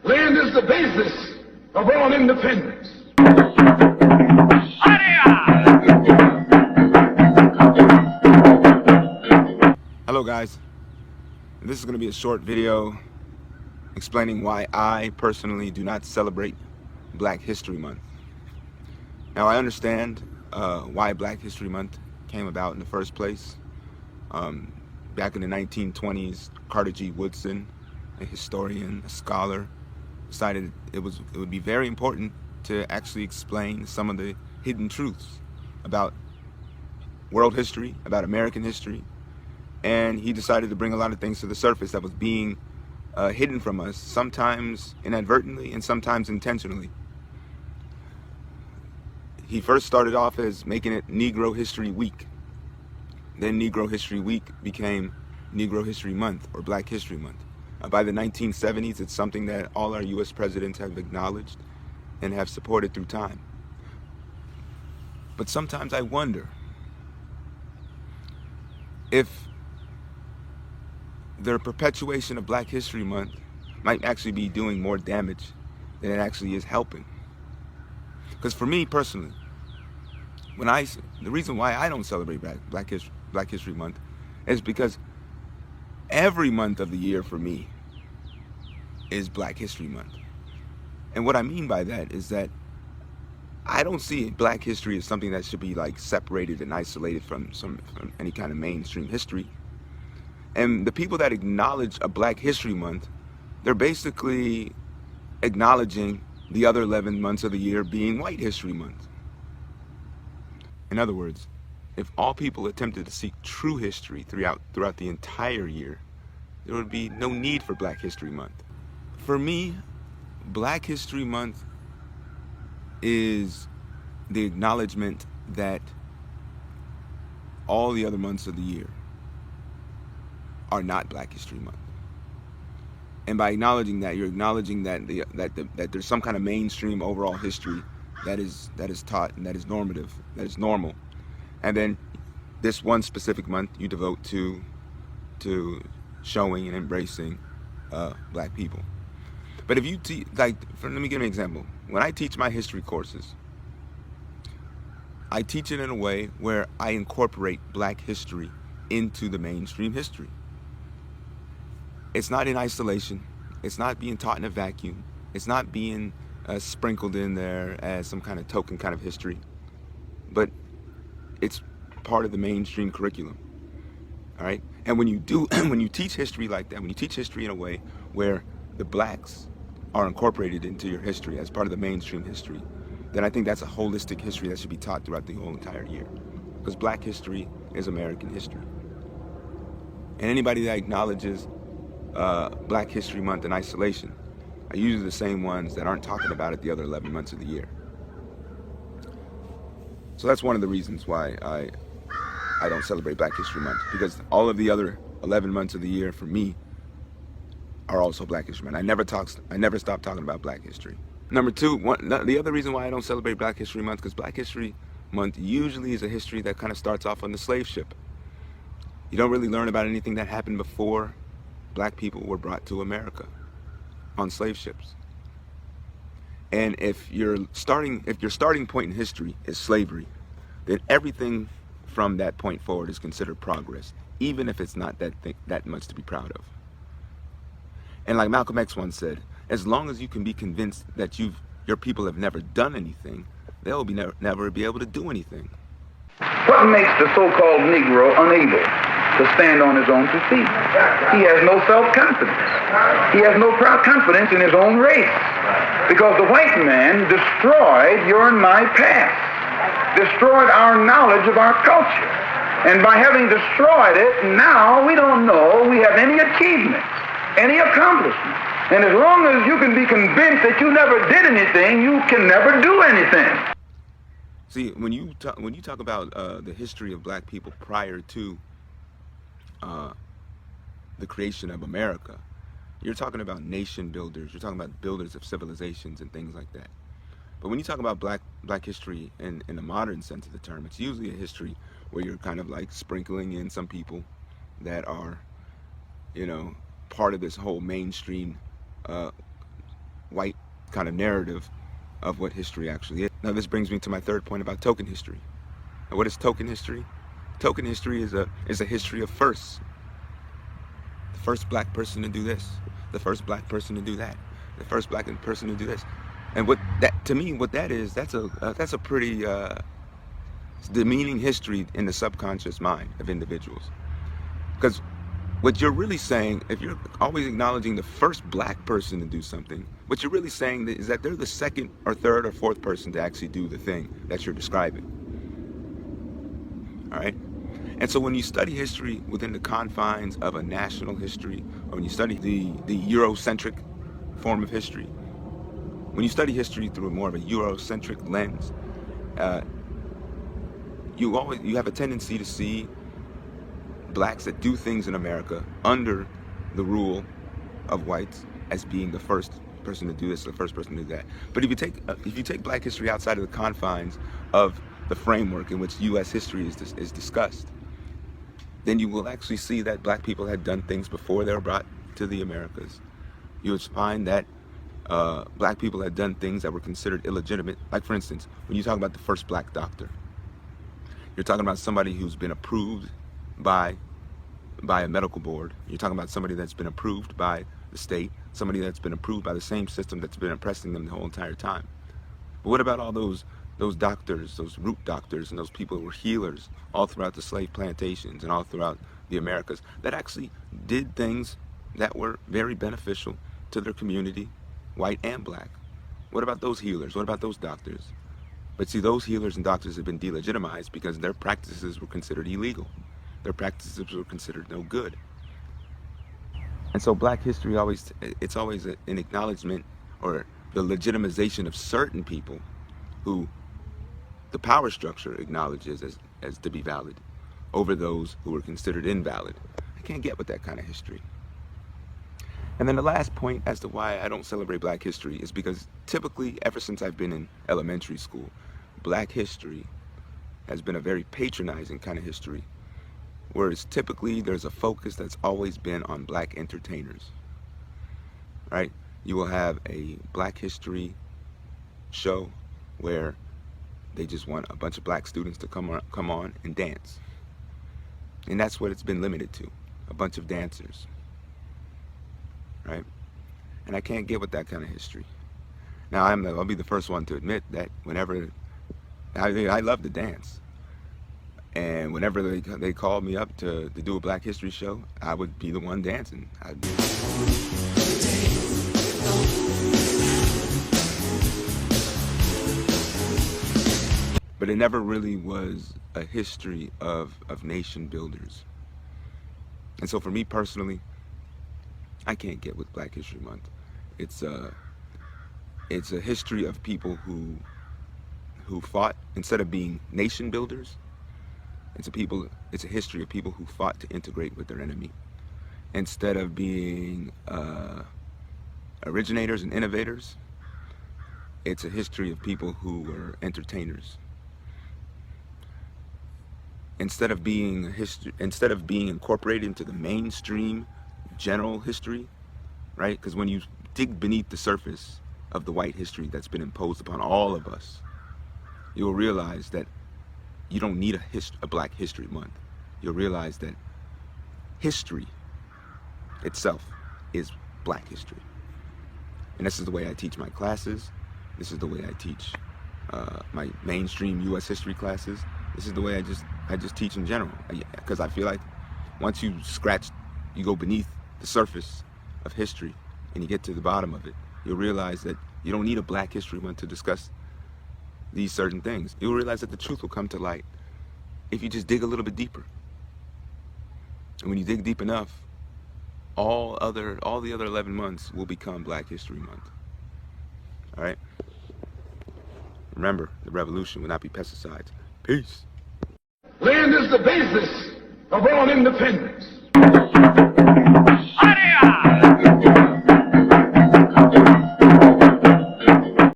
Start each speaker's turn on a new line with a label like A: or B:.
A: Land is the basis of all independence.
B: Hello guys, this is going to be a short video explaining why I personally do not celebrate Black History Month. Now I understand why Black History Month came about in the first place. Back in the 1920s, Carter G. Woodson, a historian, a scholar, decided it would be very important to actually explain some of the hidden truths about world history, about American history, and he decided to bring a lot of things to the surface that was being hidden from us, sometimes inadvertently and sometimes intentionally. He first started off as making it Negro History Week. Then Negro History Week became Negro History Month, or Black History Month. By the 1970s, it's something that all our U.S. presidents have acknowledged and have supported through time. But sometimes I wonder if the perpetuation of Black History Month might actually be doing more damage than it actually is helping. Because for me personally, the reason why I don't celebrate Black History Month is because every month of the year for me is Black History Month. And what I mean by that is that I don't see Black history as something that should be like separated and isolated from any kind of mainstream history. And the people that acknowledge a Black History Month, they're basically acknowledging the other 11 months of the year being White History Month. In other words, if all people attempted to seek true history throughout the entire year, there would be no need for Black History Month. For me, Black History Month is the acknowledgement that all the other months of the year are not Black History Month. And by acknowledging that, you're acknowledging that that there's some kind of mainstream overall history that is taught and that is normative, that is normal. And then this one specific month you devote to showing and embracing Black people. But if you let me give an example. When I teach my history courses, I teach it in a way where I incorporate Black history into the mainstream history. It's not in isolation. It's not being taught in a vacuum. It's not being sprinkled in there as some kind of token kind of history. But it's part of the mainstream curriculum. All right? And when you teach history like that, when you teach history in a way where the Blacks are incorporated into your history as part of the mainstream history, then I think that's a holistic history that should be taught throughout the whole entire year. Because Black history is American history. And anybody that acknowledges Black History Month in isolation are usually the same ones that aren't talking about it the other 11 months of the year. So that's one of the reasons why I don't celebrate Black History Month, because all of the other 11 months of the year for me are also Black History Month. I never stop talking about Black history. Number two, the other reason why I don't celebrate Black History Month, because Black History Month usually is a history that kind of starts off on the slave ship. You don't really learn about anything that happened before Black people were brought to America on slave ships. And if your starting point in history is slavery, then everything from that point forward is considered progress, even if it's not that much to be proud of. And like Malcolm X once said, as long as you can be convinced that your people have never done anything, they'll never be able to do anything.
C: What makes the so-called Negro unable to stand on his own 2 feet? He has no self-confidence. He has no confidence in his own race. Because the white man destroyed your and my past, destroyed our knowledge of our culture. And by having destroyed it, now we don't know we have any achievements, any accomplishment. And as long as you can be convinced that you never did anything, you can never do anything.
B: See, when you talk about the history of Black people prior to the creation of America, you're talking about nation builders. You're talking about builders of civilizations and things like that. But when you talk about black history in the modern sense of the term, it's usually a history where you're kind of like sprinkling in some people that are, you know, part of this whole mainstream white kind of narrative of what history actually is. Now this brings me to my third point about token history. Now, what is token history? Token history is a history of firsts. The first black person to do this, the first black person to do that, the first black person to do this. And what that, to me, what that is, that's a pretty demeaning history in the subconscious mind of individuals. Because what you're really saying, if you're always acknowledging the first black person to do something, what you're really saying is that they're the second or third or fourth person to actually do the thing that you're describing. All right? And so when you study history within the confines of a national history, or when you study the Eurocentric form of history, when you study history through more of a Eurocentric lens, you have a tendency to see blacks that do things in America under the rule of whites as being the first person to do this, the first person to do that. But if you take black history outside of the confines of the framework in which U.S. history is discussed, then you will actually see that black people had done things before they were brought to the Americas. You would find that black people had done things that were considered illegitimate. Like, for instance, when you talk about the first black doctor, you're talking about somebody who's been approved by a medical board. You're talking about somebody that's been approved by the state, somebody that's been approved by the same system that's been oppressing them the whole entire time. But what about all those doctors, those root doctors, and those people who were healers all throughout the slave plantations and all throughout the Americas that actually did things that were very beneficial to their community, white and black? What about those healers? What about those doctors? But see, those healers and doctors have been delegitimized because their practices were considered illegal. Their practices were considered no good. And so black history it's always an acknowledgement or the legitimization of certain people who the power structure acknowledges as to be valid over those who were considered invalid. I can't get with that kind of history. And then the last point as to why I don't celebrate black history is because typically, ever since I've been in elementary school, black history has been a very patronizing kind of history, whereas typically there's a focus that's always been on black entertainers, right? You will have a black history show where they just want a bunch of black students to come on and dance. And that's what it's been limited to, a bunch of dancers, right? And I can't get with that kind of history. Now, I'll be the first one to admit that whenever, I love to dance. And whenever they called me up to do a black history show, I would be the one dancing. But it never really was a history of nation builders. And so for me personally, I can't get with Black History Month. It's a history of people who fought instead of being nation builders. It's a history of people who fought to integrate with their enemy. Instead of being originators and innovators, it's a history of people who were entertainers. Instead of being incorporated into the mainstream general history, right? Because when you dig beneath the surface of the white history that's been imposed upon all of us, you'll realize that you don't need a Black History Month. You'll realize that history itself is black history. And this is the way I teach my classes. This is the way I teach my mainstream U.S. history classes. This is the way I just teach in general. Because I feel like once you go beneath the surface of history and you get to the bottom of it, you'll realize that you don't need a Black History Month to discuss these certain things. You'll realize that the truth will come to light if you just dig a little bit deeper. And when you dig deep enough, all the other 11 months will become Black History Month. All right? Remember, the revolution will not be pesticides. Peace.
A: Land is the basis of all independence.